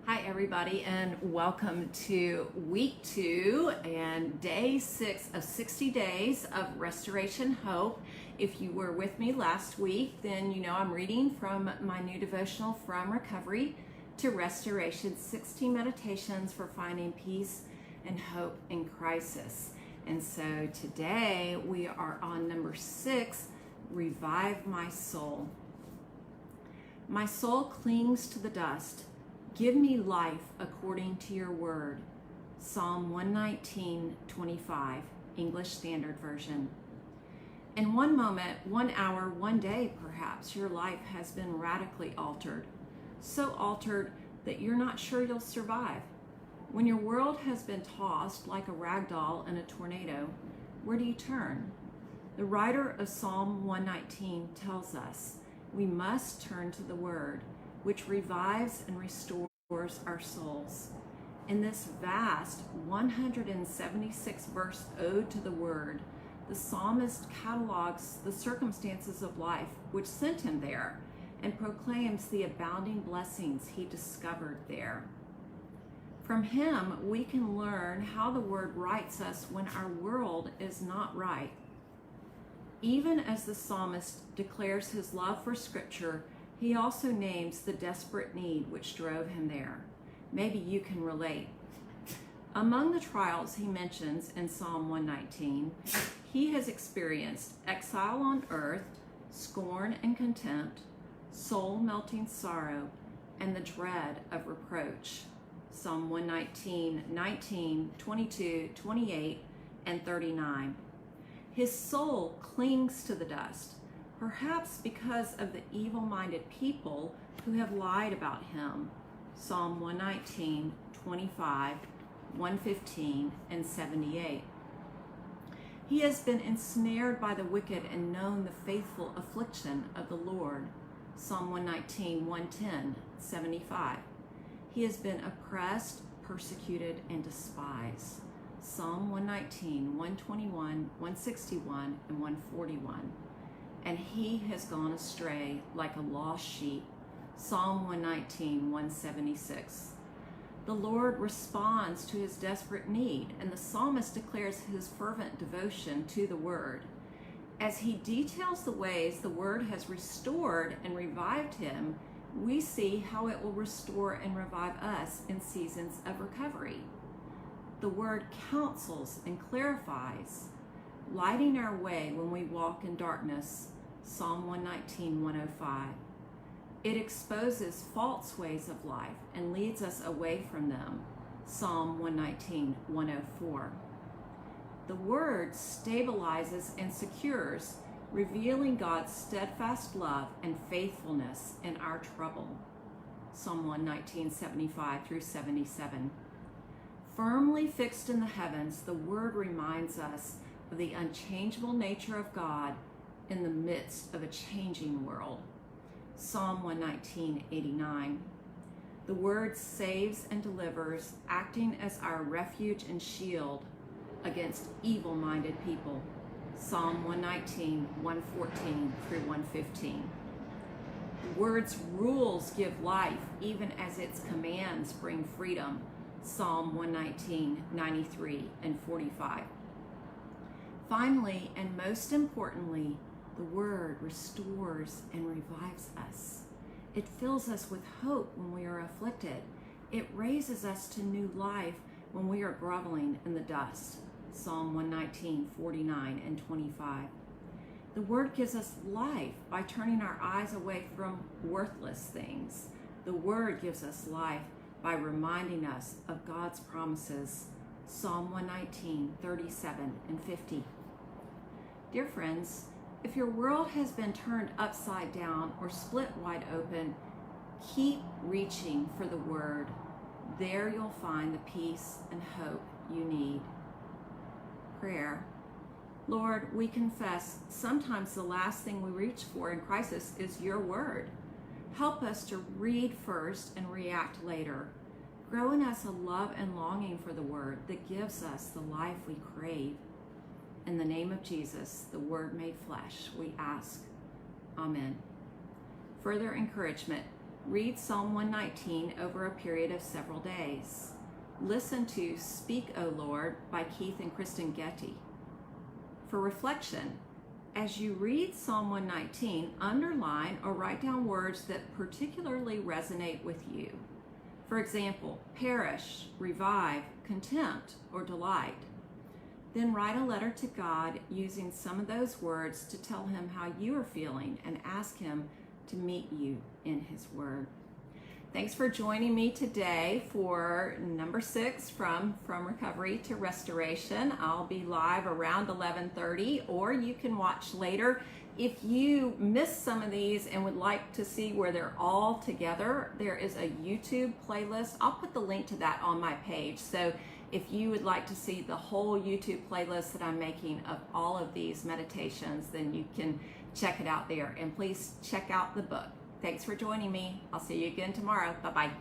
Hi everybody, and welcome to week 2 and day 6 of 60 days of Restoration Hope. If you were with me last week, then you know I'm reading from my new devotional, From Recovery to Restoration, 60 meditations for finding peace and hope in crisis. And so today we are on number 6, Revive My Soul. My soul clings to the dust. Give me life according to your word. Psalm 119:25, English Standard Version. In one moment, 1 hour, 1 day perhaps, your life has been radically altered. So altered that you're not sure you'll survive. When your world has been tossed like a rag doll in a tornado, where do you turn? The writer of Psalm 119 tells us we must turn to the word, which revives and restores our souls. In this vast 176 verse ode to the word, the psalmist catalogs the circumstances of life which sent him there and proclaims the abounding blessings he discovered there. From him, we can learn how the word rights us when our world is not right. Even as the psalmist declares his love for Scripture, he also names the desperate need which drove him there. Maybe you can relate. Among the trials he mentions in Psalm 119, he has experienced exile on earth, scorn and contempt, soul-melting sorrow, and the dread of reproach. Psalm 119, 19, 22, 28, and 39. His soul clings to the dust, perhaps because of the evil-minded people who have lied about him. Psalm 119, 25, 115, and 78. He has been ensnared by the wicked and known the faithful affliction of the Lord. Psalm 119, 110, 75. He has been oppressed, persecuted, and despised. Psalm 119, 121, 161, and 141. And he has gone astray like a lost sheep. Psalm 119, 176. The Lord responds to his desperate need, and the psalmist declares his fervent devotion to the word. As he details the ways the word has restored and revived him, we see how it will restore and revive us in seasons of recovery. The word counsels and clarifies, lighting our way when we walk in darkness. Psalm 119, 105. It exposes false ways of life and leads us away from them. Psalm 119, 104. The word stabilizes and secures, revealing God's steadfast love and faithfulness in our trouble. Psalm 119, 75 through 77. Firmly fixed in the heavens, the word reminds us of the unchangeable nature of God in the midst of a changing world. Psalm 119, 89. The word saves and delivers, acting as our refuge and shield against evil-minded people. Psalm 119, 114 through 115. The word's rules give life, even as its commands bring freedom. Psalm 119, 93 and 45. Finally, and most importantly, the word restores and revives us. It fills us with hope when we are afflicted. It raises us to new life when we are groveling in the dust. Psalm 119, 49 and 25. The word gives us life by turning our eyes away from worthless things. The word gives us life by reminding us of God's promises. Psalm 119, 37 and 50. Dear friends, if your world has been turned upside down or split wide open, keep reaching for the word. There you'll find the peace and hope you need. Prayer. Lord, we confess sometimes the last thing we reach for in crisis is your word. Help us to read first and react later. Grow in us a love and longing for the word that gives us the life we crave. In the name of Jesus, the Word made flesh, we ask. Amen. Further encouragement, Read Psalm 119 over a period of several days. Listen to Speak, O Lord by Keith and Kristen Getty. For reflection, as you read Psalm 119, underline or write down words that particularly resonate with you. For example, perish, revive, contempt, or delight. Then write a letter to God using some of those words to tell him how you are feeling and ask him to meet you in his word. Thanks for joining me today for number 6, From Recovery to Restoration. I'll be live around 11:30, or you can watch later. If you missed some of these and would like to see where they're all together, there is a YouTube playlist. I'll put the link to that on my page. So if you would like to see the whole YouTube playlist that I'm making of all of these meditations, then you can check it out there. And please check out the book. Thanks for joining me. I'll see you again tomorrow. Bye-bye.